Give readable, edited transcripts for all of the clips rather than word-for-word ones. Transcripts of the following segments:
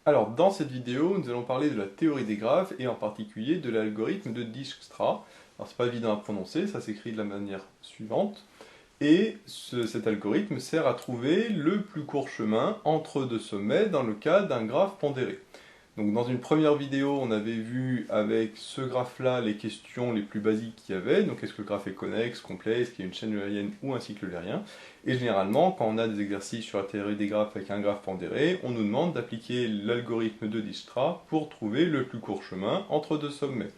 Alors, dans cette vidéo, nous allons parler de la théorie des graphes et en particulier de l'algorithme de Dijkstra. Alors, c'est pas évident à prononcer, ça s'écrit de la manière suivante. Et cet algorithme sert à trouver le plus court chemin entre deux sommets dans le cas d'un graphe pondéré. Donc, dans une première vidéo, on avait vu avec ce graphe-là les questions les plus basiques qu'il y avait. Donc, est-ce que le graphe est connexe, complet, est-ce qu'il y a une chaîne eulérienne ou un cycle eulérien? Et généralement, quand on a des exercices sur la théorie des graphes avec un graphe pondéré, on nous demande d'appliquer l'algorithme de Dijkstra pour trouver le plus court chemin entre deux sommets.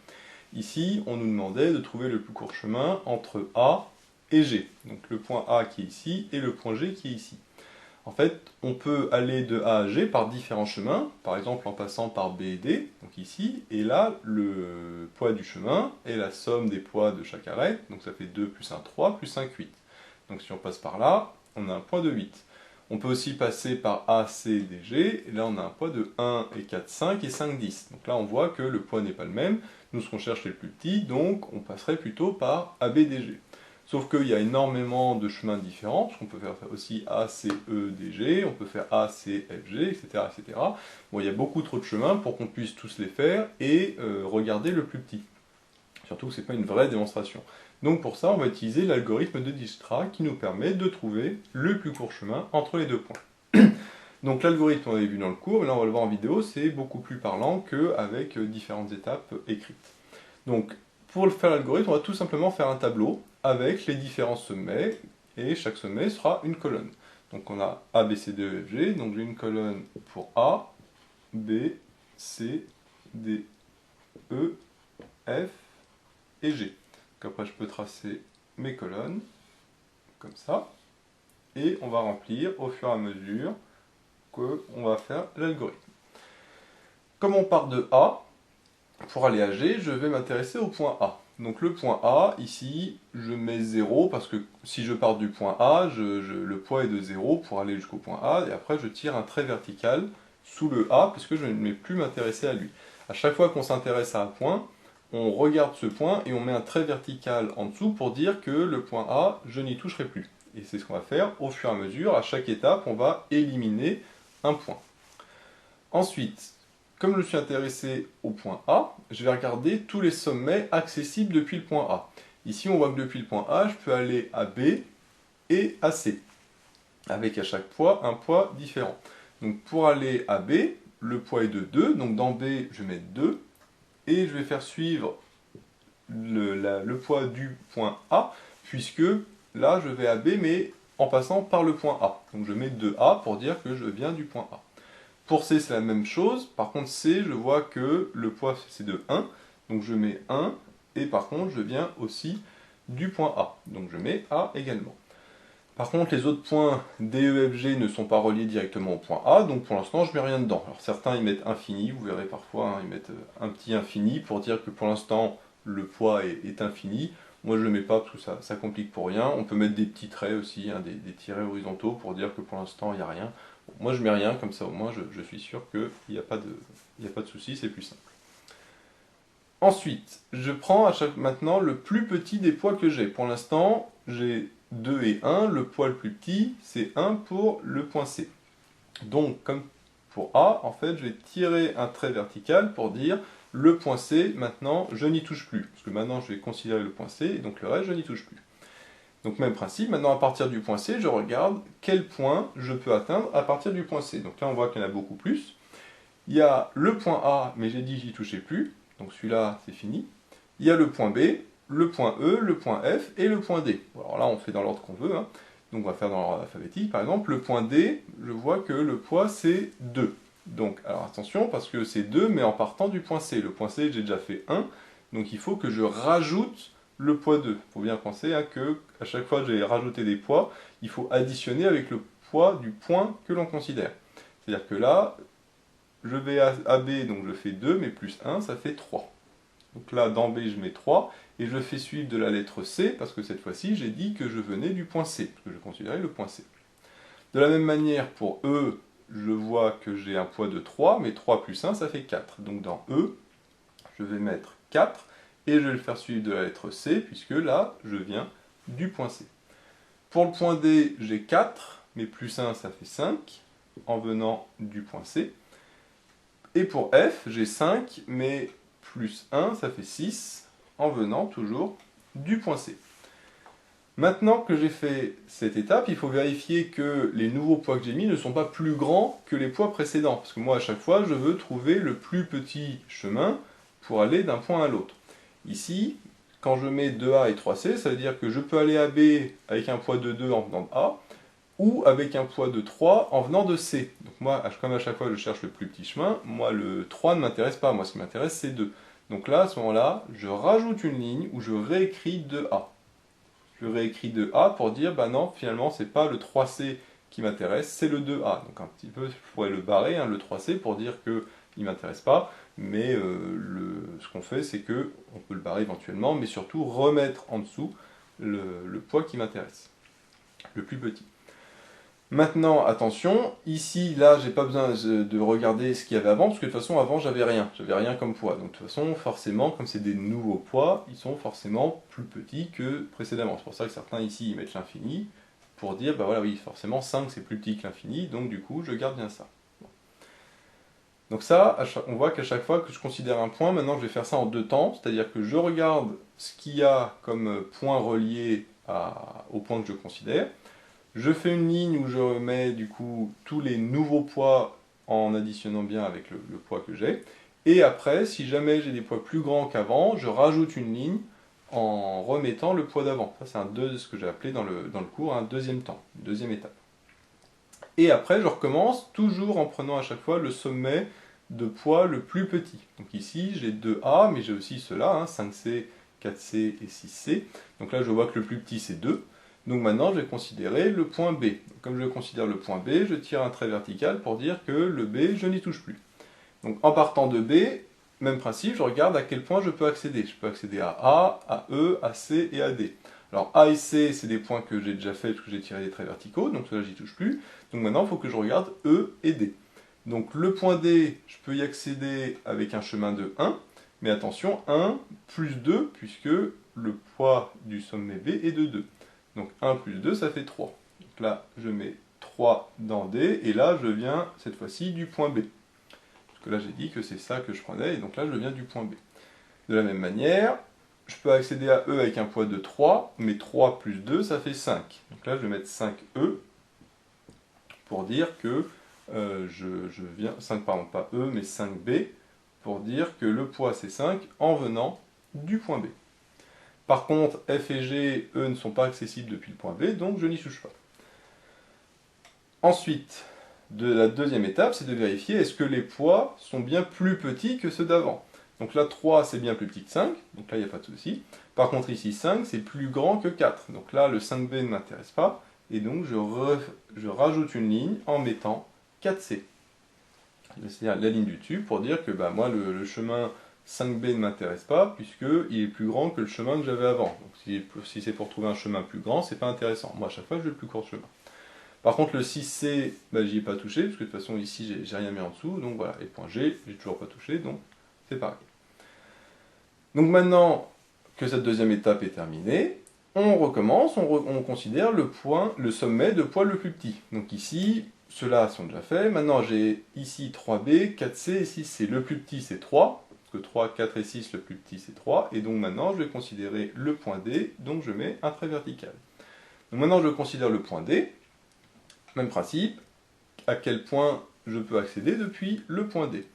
Ici, on nous demandait de trouver le plus court chemin entre A et G. Donc le point A qui est ici et le point G qui est ici. En fait, on peut aller de A à G par différents chemins, par exemple en passant par B et D, donc ici, et là, le poids du chemin est la somme des poids de chaque arête, donc ça fait 2 plus 1, 3, plus 5, 8. Donc si on passe par là, on a un poids de 8. On peut aussi passer par A, C, D, G, et là on a un poids de 1 et 4, 5 et 5, 10. Donc là on voit que le poids n'est pas le même, nous ce qu'on cherche c'est le plus petit, donc on passerait plutôt par A, B, D, G. Sauf qu'il y a énormément de chemins différents, parce qu'on peut faire aussi A, C, E, D, G, on peut faire A, C, F, G, etc. etc. Bon, il y a beaucoup trop de chemins pour qu'on puisse tous les faire et regarder le plus petit. Surtout que ce n'est pas une vraie démonstration. Donc pour ça, on va utiliser l'algorithme de Dijkstra qui nous permet de trouver le plus court chemin entre les deux points. Donc l'algorithme, on l'avait vu dans le cours, mais là on va le voir en vidéo, c'est beaucoup plus parlant qu'avec différentes étapes écrites. Donc pour faire l'algorithme, on va tout simplement faire un tableau avec les différents sommets, et chaque sommet sera une colonne. Donc on a A, B, C, D, E, F, G, donc j'ai une colonne pour A, B, C, D, E, F et G. Donc après je peux tracer mes colonnes, comme ça, et on va remplir au fur et à mesure qu'on va faire l'algorithme. Comme on part de A, pour aller à G, je vais m'intéresser au point A. Donc le point A, ici, je mets 0, parce que si je pars du point A, le poids est de 0 pour aller jusqu'au point A, et après je tire un trait vertical sous le A, puisque je ne vais plus m'intéresser à lui. À chaque fois qu'on s'intéresse à un point, on regarde ce point et on met un trait vertical en dessous pour dire que le point A, je n'y toucherai plus. Et c'est ce qu'on va faire au fur et à mesure, à chaque étape, on va éliminer un point. Ensuite, comme je suis intéressé au point A, je vais regarder tous les sommets accessibles depuis le point A. Ici, on voit que depuis le point A, je peux aller à B et à C, avec à chaque fois un poids différent. Donc pour aller à B, le poids est de 2, donc dans B, je vais mettre 2, et je vais faire suivre le poids du point A, puisque là, je vais à B, mais en passant par le point A. Donc je mets 2A pour dire que je viens du point A. Pour C, c'est la même chose. Par contre, C, je vois que le poids, c'est de 1. Donc je mets 1. Et par contre, je viens aussi du point A. Donc je mets A également. Par contre, les autres points D, E, F, G ne sont pas reliés directement au point A. Donc pour l'instant, je ne mets rien dedans. Alors certains, ils mettent infini. Vous verrez parfois, hein, ils mettent un petit infini pour dire que pour l'instant, le poids est infini. Moi, je ne le mets pas parce que ça complique pour rien. On peut mettre des petits traits aussi, hein, des tirets horizontaux pour dire que pour l'instant, il n'y a rien. Moi, je mets rien, comme ça au moins je suis sûr qu'il n'y a pas de souci, c'est plus simple. Ensuite, je prends maintenant le plus petit des poids que j'ai. Pour l'instant, j'ai 2 et 1. Le poids le plus petit, c'est 1 pour le point C. Donc, comme pour A, en fait, je vais tirer un trait vertical pour dire le point C, maintenant, je n'y touche plus. Parce que maintenant, je vais considérer le point C, et donc le reste, je n'y touche plus. Donc même principe, maintenant à partir du point C, je regarde quel point je peux atteindre à partir du point C. Donc là on voit qu'il y en a beaucoup plus. Il y a le point A, mais j'ai dit j'y touchais plus, donc celui-là c'est fini. Il y a le point B, le point E, le point F et le point D. Alors là on fait dans l'ordre qu'on veut, hein. Donc on va faire dans l'ordre alphabétique. Par exemple, le point D, je vois que le poids c'est 2. Donc alors attention, parce que c'est 2, mais en partant du point C. Le point C j'ai déjà fait 1, donc il faut que je rajoute le poids 2. Il faut bien penser hein, que à chaque fois que j'ai rajouté des poids, il faut additionner avec le poids du point que l'on considère. C'est-à-dire que là, je vais à B, donc je fais 2, mais plus 1, ça fait 3. Donc là, dans B, je mets 3, et je fais suivre de la lettre C, parce que cette fois-ci, j'ai dit que je venais du point C, parce que je considérais le point C. De la même manière, pour E, je vois que j'ai un poids de 3, mais 3 plus 1, ça fait 4. Donc dans E, je vais mettre 4, et je vais le faire suivre de la lettre C, puisque là, je viens du point C. Pour le point D, j'ai 4, mais plus 1, ça fait 5, en venant du point C. Et pour F, j'ai 5, mais plus 1, ça fait 6, en venant toujours du point C. Maintenant que j'ai fait cette étape, il faut vérifier que les nouveaux poids que j'ai mis ne sont pas plus grands que les poids précédents. Parce que moi, à chaque fois, je veux trouver le plus petit chemin pour aller d'un point à l'autre. Ici, quand je mets 2A et 3C, ça veut dire que je peux aller à B avec un poids de 2 en venant de A, ou avec un poids de 3 en venant de C. Donc moi, comme à chaque fois je cherche le plus petit chemin, moi le 3 ne m'intéresse pas, moi ce qui m'intéresse c'est 2. Donc là, à ce moment-là, je rajoute une ligne où je réécris 2A. Je réécris 2A pour dire, bah non, finalement c'est pas le 3C qui m'intéresse, c'est le 2A. Donc un petit peu, je pourrais le barrer, hein, le 3C, pour dire qu'il ne m'intéresse pas, mais ce qu'on fait c'est que on peut le barrer éventuellement, mais surtout remettre en dessous le poids qui m'intéresse, le plus petit. Maintenant, attention, ici, là, j'ai pas besoin de regarder ce qu'il y avait avant, parce que de toute façon, avant, j'avais rien comme poids. Donc, de toute façon, forcément, comme c'est des nouveaux poids, ils sont forcément plus petits que précédemment. C'est pour ça que certains, ici, ils mettent l'infini, pour dire, bah voilà, oui, forcément, 5, c'est plus petit que l'infini, donc du coup, je garde bien ça. Donc ça, on voit qu'à chaque fois que je considère un point, maintenant, je vais faire ça en deux temps, c'est-à-dire que je regarde ce qu'il y a comme point relié au point que je considère. Je fais une ligne où je mets du coup tous les nouveaux poids en additionnant bien avec le poids que j'ai. Et après, si jamais j'ai des poids plus grands qu'avant, je rajoute une ligne en remettant le poids d'avant. Ça, c'est ce que j'ai appelé dans le cours un deuxième temps, une deuxième étape. Et après, je recommence toujours en prenant à chaque fois le sommet de poids le plus petit. Donc ici, j'ai 2A, mais j'ai aussi cela, hein, 5C, 4C et 6C. Donc là, je vois que le plus petit, c'est 2. Donc maintenant, je vais considérer le point B. Comme je considère le point B, je tire un trait vertical pour dire que le B, je n'y touche plus. Donc en partant de B, même principe, je regarde à quel point je peux accéder. Je peux accéder à A, à E, à C et à D. Alors A et C, c'est des points que j'ai déjà fait parce que j'ai tiré des traits verticaux, donc cela, j'y touche plus. Donc maintenant, il faut que je regarde E et D. Donc le point D, je peux y accéder avec un chemin de 1, mais attention, 1 plus 2, puisque le poids du sommet B est de 2. Donc 1 plus 2, ça fait 3. Donc là, je mets 3 dans D, et là, je viens, cette fois-ci, du point B. Parce que là, j'ai dit que c'est ça que je prenais, et donc là, je viens du point B. De la même manière, je peux accéder à E avec un poids de 3, mais 3 plus 2, ça fait 5. Donc là, je vais mettre 5E, pour dire que je viens, 5 pardon, pas E, mais 5B, pour dire que le poids, c'est 5, en venant du point B. Par contre, F et G, eux, ne sont pas accessibles depuis le point B, donc je n'y touche pas. Ensuite, la deuxième étape, c'est de vérifier est-ce que les poids sont bien plus petits que ceux d'avant. Donc là, 3, c'est bien plus petit que 5, donc là, il n'y a pas de souci. Par contre, ici, 5, c'est plus grand que 4. Donc là, le 5B ne m'intéresse pas, et donc je rajoute une ligne en mettant 4C. C'est-à-dire la ligne du dessus pour dire que bah, moi, le chemin 5B ne m'intéresse pas puisqu'il est plus grand que le chemin que j'avais avant. Donc si c'est pour trouver un chemin plus grand, c'est pas intéressant. Moi à chaque fois je veux le plus court chemin. Par contre le 6C, bah, j'y ai pas touché, parce que de toute façon ici j'ai rien mis en dessous, donc voilà. Et point G, j'ai toujours pas touché, donc c'est pareil. Donc maintenant que cette deuxième étape est terminée, on recommence, on considère le sommet de poids le plus petit. Donc ici, ceux-là sont déjà faits. Maintenant, j'ai ici 3B, 4C et 6C. Le plus petit, c'est 3. Parce que 3, 4 et 6, le plus petit, c'est 3. Et donc maintenant, je vais considérer le point D. Donc je mets un trait vertical. Donc maintenant, je considère le point D. Même principe. À quel point je peux accéder depuis le point D.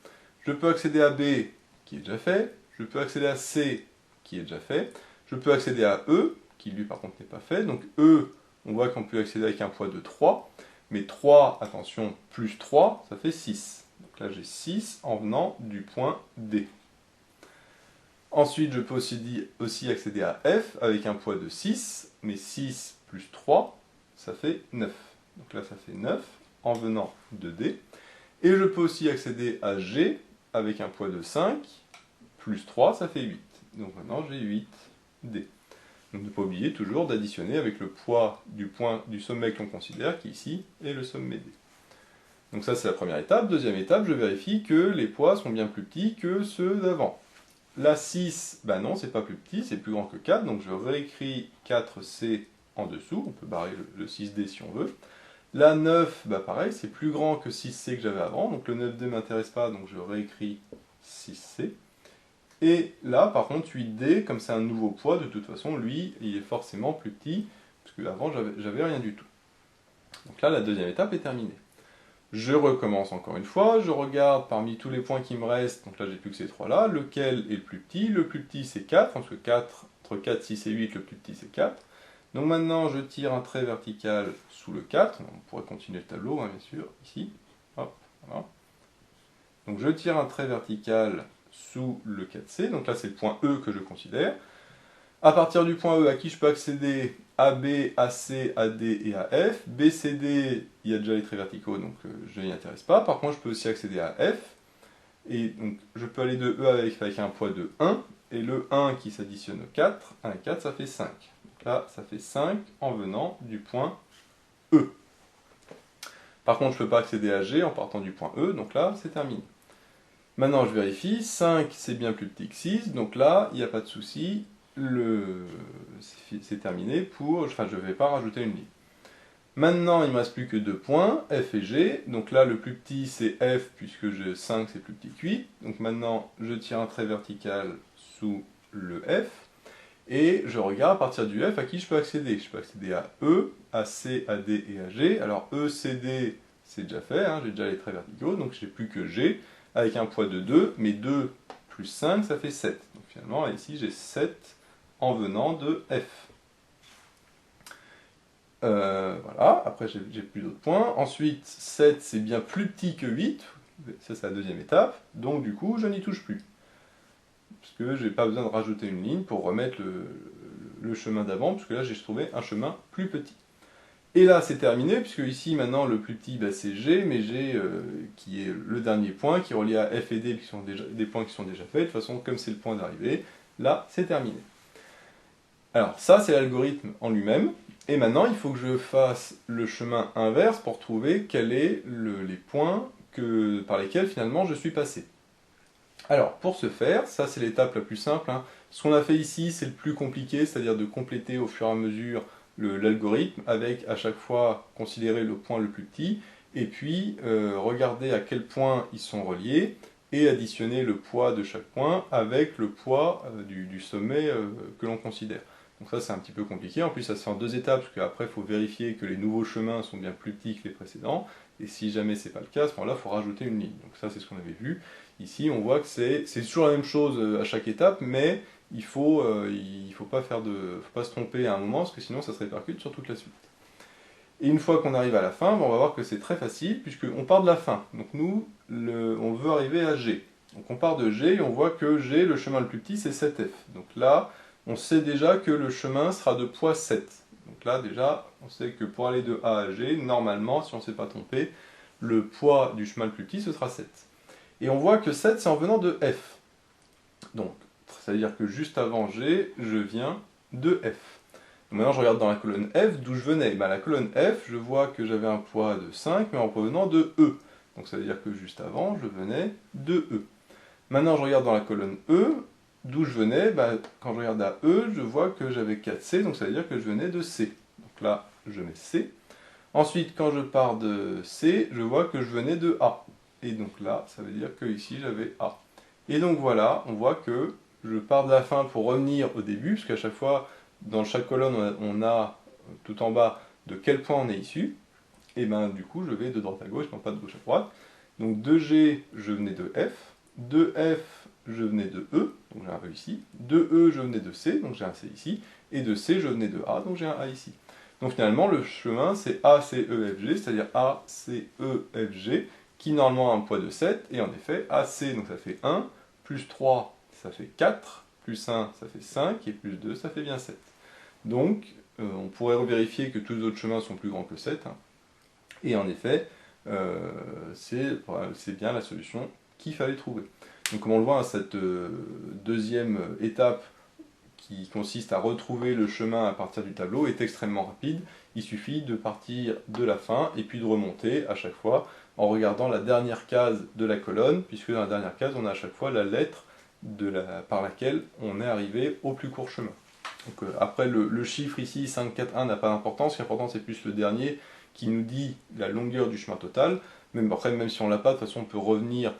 Je peux accéder à B, qui est déjà fait. Je peux accéder à C, qui est déjà fait. Je peux accéder à E, qui lui par contre n'est pas fait. Donc E, on voit qu'on peut accéder avec un poids de 3. Mais 3, attention, plus 3, ça fait 6. Donc là j'ai 6 en venant du point D. Ensuite, je peux aussi accéder à F avec un poids de 6. Mais 6 plus 3, ça fait 9. Donc là ça fait 9 en venant de D. Et je peux aussi accéder à G avec un poids de 5. Plus 3, ça fait 8. Donc maintenant j'ai 8D. Donc ne pas oublier toujours d'additionner avec le poids du sommet que l'on considère, qui ici est le sommet D. Donc ça c'est la première étape. Deuxième étape, je vérifie que les poids sont bien plus petits que ceux d'avant. La 6, ben non, c'est pas plus petit, c'est plus grand que 4, donc je réécris 4C en dessous, on peut barrer le 6D si on veut. La 9, bah pareil, c'est plus grand que 6C que j'avais avant, donc le 9D ne m'intéresse pas, donc je réécris 6C. Et là, par contre, 8D, comme c'est un nouveau poids, de toute façon, lui, il est forcément plus petit, parce que avant, j'avais rien du tout. Donc là, la deuxième étape est terminée. Je recommence encore une fois, je regarde parmi tous les points qui me restent, donc là j'ai plus que ces trois-là, lequel est le plus petit. Le plus petit c'est 4, parce que 4, entre 4, 6 et 8, le plus petit c'est 4. Donc maintenant je tire un trait vertical sous le 4, on pourrait continuer le tableau hein, bien sûr, ici. Hop, voilà. Donc je tire un trait vertical sous le 4C, donc là c'est le point E que je considère. À partir du point E, à qui je peux accéder? AB, AC, AD et AF. BCD, il y a déjà les traits verticaux, donc je n'y intéresse pas. Par contre, je peux aussi accéder à F. Et donc, je peux aller de E avec un poids de 1. Et le 1 qui s'additionne au 4, 1 et 4, ça fait 5. Donc là, ça fait 5 en venant du point E. Par contre, je ne peux pas accéder à G en partant du point E, donc là, c'est terminé. Maintenant, je vérifie. 5, c'est bien plus petit que 6, donc là, il n'y a pas de souci. C'est terminé enfin je ne vais pas rajouter une ligne. Maintenant il ne me reste plus que 2 points, F et G, donc là le plus petit c'est F puisque 5 c'est plus petit que 8, donc maintenant je tire un trait vertical sous le F, et je regarde à partir du F à qui je peux accéder. Je peux accéder à E, à C, à D et à G. Alors E, C, D c'est déjà fait, hein, j'ai déjà les traits verticaux, donc j'ai plus que G avec un poids de 2, mais 2 plus 5 ça fait 7. Donc finalement ici j'ai 7 en venant de F. Voilà, après j'ai plus d'autres points. Ensuite, 7 c'est bien plus petit que 8, ça c'est la deuxième étape, donc du coup je n'y touche plus. Parce que j'ai pas besoin de rajouter une ligne pour remettre le chemin d'avant, puisque là j'ai trouvé un chemin plus petit. Et là c'est terminé, puisque ici maintenant le plus petit bah, c'est G, mais G qui est le dernier point, qui est relié à F et D, qui sont déjà, des points qui sont déjà faits. De toute façon, comme c'est le point d'arrivée, là c'est terminé. Alors ça c'est l'algorithme en lui-même, et maintenant il faut que je fasse le chemin inverse pour trouver quels sont les points par lesquels finalement je suis passé. Alors pour ce faire, ça c'est l'étape la plus simple, hein. Ce qu'on a fait ici c'est le plus compliqué, c'est-à-dire de compléter au fur et à mesure l'algorithme avec à chaque fois considérer le point le plus petit, et puis regarder à quel point ils sont reliés, et additionner le poids de chaque point avec le poids du sommet que l'on considère. Donc ça c'est un petit peu compliqué, en plus ça se fait en deux étapes, parce qu'après il faut vérifier que les nouveaux chemins sont bien plus petits que les précédents, et si jamais c'est pas le cas, à ce moment-là il faut rajouter une ligne. Donc ça c'est ce qu'on avait vu. Ici on voit que c'est toujours la même chose à chaque étape, mais il faut pas faut pas se tromper à un moment, parce que sinon ça se répercute sur toute la suite. Et une fois qu'on arrive à la fin, on va voir que c'est très facile, puisqu'on part de la fin. Donc nous, on veut arriver à G. Donc on part de G, et on voit que G, le chemin le plus petit, c'est 7F. Donc là, on sait déjà que le chemin sera de poids 7. Donc là, déjà, on sait que pour aller de A à G, normalement, si on ne s'est pas trompé, le poids du chemin le plus petit, ce sera 7. Et on voit que 7, c'est en venant de F. Donc, c'est-à-dire que juste avant G, je viens de F. Donc maintenant, je regarde dans la colonne F d'où je venais. La colonne F, je vois que j'avais un poids de 5, mais en provenant de E. Donc ça veut dire que juste avant, je venais de E. Maintenant, je regarde dans la colonne E, d'où je venais. Quand je regarde à E, je vois que j'avais 4C, donc ça veut dire que je venais de C. Donc là, je mets C. Ensuite, quand je pars de C, je vois que je venais de A. Et donc là, ça veut dire que ici, j'avais A. Et donc voilà, on voit que je pars de la fin pour revenir au début, parce qu'à chaque fois, dans chaque colonne, on a tout en bas de quel point on est issu. Et du coup, je vais de droite à gauche, non pas de gauche à droite. Donc de G, je venais de F. De F, je venais de E, donc j'ai un E ici. De E, je venais de C, donc j'ai un C ici. Et de C, je venais de A, donc j'ai un A ici. Donc finalement, le chemin, c'est A, C, E, F, G, c'est-à-dire A, C, E, F, G, qui normalement a un poids de 7. Et en effet, AC, donc ça fait 1, plus 3, ça fait 4, plus 1, ça fait 5, et plus 2, ça fait bien 7. Donc, on pourrait revérifier que tous les autres chemins sont plus grands que 7. Hein. Et en effet, c'est bien la solution qu'il fallait trouver. Donc comme on le voit, hein, cette deuxième étape qui consiste à retrouver le chemin à partir du tableau est extrêmement rapide. Il suffit de partir de la fin et puis de remonter à chaque fois en regardant la dernière case de la colonne, puisque dans la dernière case, on a à chaque fois la lettre par laquelle on est arrivé au plus court chemin. Donc, après, le chiffre ici, 5, 4, 1, n'a pas d'importance. Ce qui est important, c'est plus le dernier, qui nous dit la longueur du chemin total. Même après, même si on l'a pas, de toute façon, on peut revenir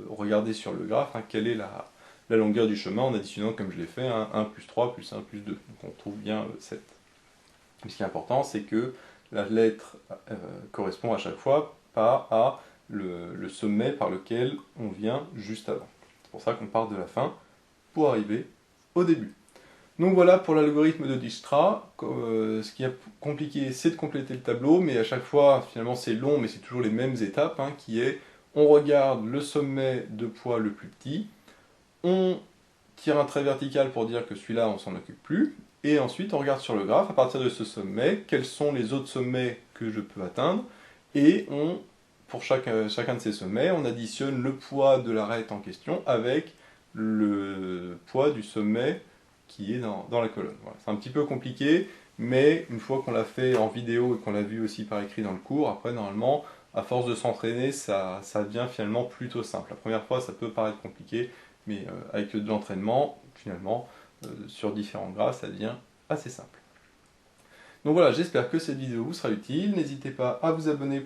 regarder sur le graphe quelle est la longueur du chemin en additionnant, comme je l'ai fait, 1 plus 3 plus 1 plus 2. Donc on trouve bien 7. Mais ce qui est important, c'est que la lettre correspond à chaque fois pas à le sommet par lequel on vient juste avant. C'est pour ça qu'on part de la fin pour arriver au début. Donc voilà pour l'algorithme de Dijkstra. Ce qui est compliqué, c'est de compléter le tableau, mais à chaque fois, finalement, c'est long, mais c'est toujours les mêmes étapes, qui est, on regarde le sommet de poids le plus petit, on tire un trait vertical pour dire que celui-là, on s'en occupe plus, et ensuite, on regarde sur le graphe, à partir de ce sommet, quels sont les autres sommets que je peux atteindre, et pour chacun de ces sommets, on additionne le poids de l'arête en question avec le poids du sommet qui est dans la colonne. Voilà. C'est un petit peu compliqué, mais une fois qu'on l'a fait en vidéo et qu'on l'a vu aussi par écrit dans le cours, après normalement, à force de s'entraîner, ça devient finalement plutôt simple. La première fois, ça peut paraître compliqué, mais avec de l'entraînement, finalement, sur différents graphes, ça devient assez simple. Donc voilà, j'espère que cette vidéo vous sera utile. N'hésitez pas à vous abonner